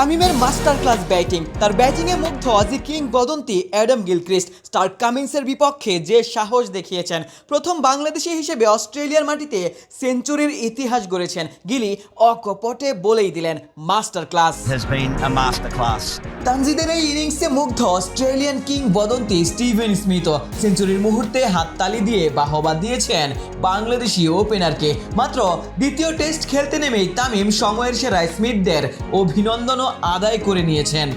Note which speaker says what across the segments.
Speaker 1: তামিমের master class batting, তার ব্যাটিংয়ে মুগ্ধ অজি কিংবদন্তি অ্যাডাম গিলক্রিস্ট। স্টার্ক কামিন্সের বিপক্ষে যে সাহস দেখিয়েছেন, প্রথম বাংলাদেশি হিসেবে অস্ট্রেলিয়ার মাটিতে সেঞ্চুরির ইতিহাস গড়েছেন গিলি। অকপটে বলেই দিলেন মাস্টার ক্লাস। তানজিদের এই ইনিংসে মুগ্ধ অস্ট্রেলিয়ান কিংবদন্তি স্টিভেন স্মিথও সেঞ্চুরির মুহূর্তে হাততালি দিয়ে বাহবা দিয়েছেন বাংলাদেশি ওপেনারকে। মাত্র দ্বিতীয় টেস্ট খেলতে নেমেই তামিম সময়ের সেরা স্মিথদের অভিনন্দনও আদায় করে নিয়েছেন।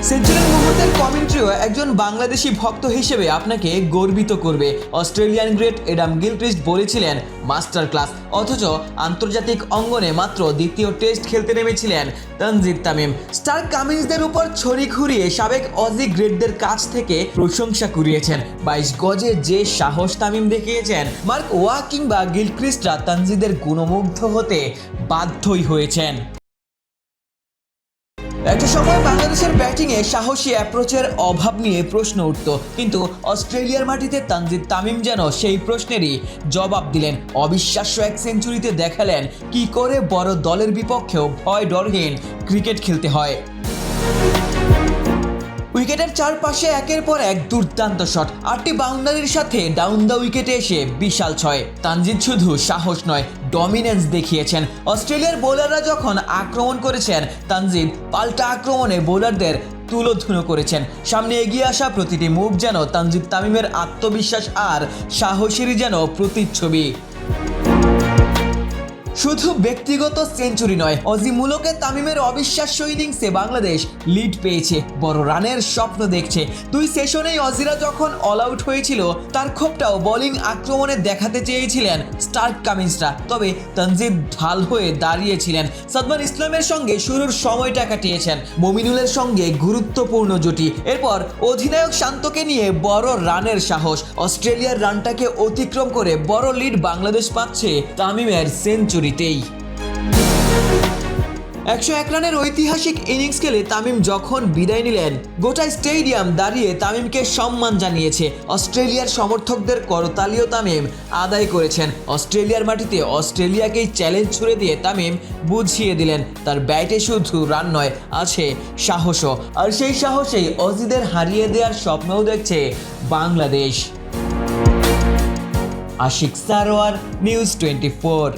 Speaker 1: সেঞ্চুরির মুহূর্তের কমেন্ট্রিও একজন বাংলাদেশি ভক্ত হিসেবে আপনাকে গর্বিত করবে। অস্ট্রেলিয়ান গ্রেট অ্যাডাম গিলক্রিস্ট বলেছিলেন মাস্টার ক্লাস, অথচ আন্তর্জাতিক অঙ্গনে মাত্র দ্বিতীয় টেস্ট খেলতে নেমেছিলেন তানজিদ তামিম। স্টার্ক কামিন্সদের উপর ছড়ি ঘুরিয়ে সাবেক অজি গ্রেটদের কাছ থেকে প্রশংসা কুড়িয়েছেন। 22 গজে যে সাহস তামিম দেখিয়েছেন, মার্ক ওয়া কিংবা গিলক্রিস্টরা তানজিদের গুণমুগ্ধ হতে বাধ্যই হয়েছেন। একটা সময় বাংলাদেশের ব্যাটিংয়ে সাহসী অ্যাপ্রোচের অভাব নিয়ে প্রশ্ন উঠত, কিন্তু অস্ট্রেলিয়ার মাটিতে তানজিদ তামিম যেন সেই প্রশ্নেরই জবাব দিলেন। অবিশ্বাস্য এক সেঞ্চুরিতে দেখালেন কি করে বড় দলের বিপক্ষেও ভয় ডরহীন ক্রিকেট খেলতে হয়। উইকেটের চারপাশে একের পর এক দুর্দান্ত শট, 8টি বাউন্ডারির সাথে ডাউন দ্য উইকেটে এসে বিশাল ছয়। তানজিদ শুধু সাহস নয়, ডমিনেন্স দেখিয়েছেন। অস্ট্রেলিয়ার বোলাররা যখন আক্রমণ করেছেন, তানজিদ পাল্টা আক্রমণে বোলারদের তুলোধুনো করেছেন। সামনে এগিয়ে আসা প্রতিটি মুভ যেন তানজিদ তামিমের আত্মবিশ্বাস আর সাহসেরই যেন প্রতিচ্ছবি। শুধু ব্যক্তিগত সেঞ্চুরি নয়, অজি মুলকে তামিমের অবিশ্বাস্য ইনিংসে বাংলাদেশ লিড পেয়েছে, বড় রানের স্বপ্ন দেখছে। 2 সেশনেই অজিরা যখন অল আউট হয়েছিল, তার ক্ষোভটাও বোলিং আক্রমণে দেখাতে চেয়েছিলেন স্টার্ক কামিন্সরা। তবে তানজিদ ঢাল হয়ে দাঁড়িয়েছিলেন। সাদমান ইসলামের সঙ্গে শুরুর সময়টা কাটিয়েছেন, মমিনুলের সঙ্গে গুরুত্বপূর্ণ জুটি। এরপর অধিনায়ক শান্তকে নিয়ে বড় রানের সাহস। অস্ট্রেলিয়ার রানটাকে অতিক্রম করে বড় লিড বাংলাদেশ পাচ্ছে তামিমের সেঞ্চুরি। 101 রানের ঐতিহাসিক ইনিংস খেলে তামিম যখন বিদায় নিলেন, গোটা স্টেডিয়াম দাঁড়িয়ে তামিমকে সম্মান জানিয়েছে। অস্ট্রেলিয়ার সমর্থকদের করতালিও তামিম আদায় করেছেন। অস্ট্রেলিয়ার মাটিতে অস্ট্রেলিয়াকেই চ্যালেঞ্জ ছুড়ে দিয়ে তামিম বুঝিয়ে দিলেন তার ব্যাটে শুধু রান নয়, আছে সাহসও। আর সেই সাহসেই অজিদের হারিয়ে দেওয়ার স্বপ্নও দেখছে বাংলাদেশ। আশিক সারোয়ার, নিউজ 24।